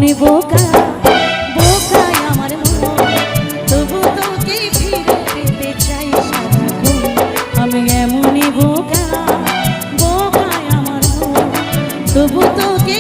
এমনই বোকা বোকায় আমার মন, তবু তোকে ফিরে পেতে চাই সারাক্ষণ। আমি এমনই বোকা বোকায় আমার মন, তবু তোকে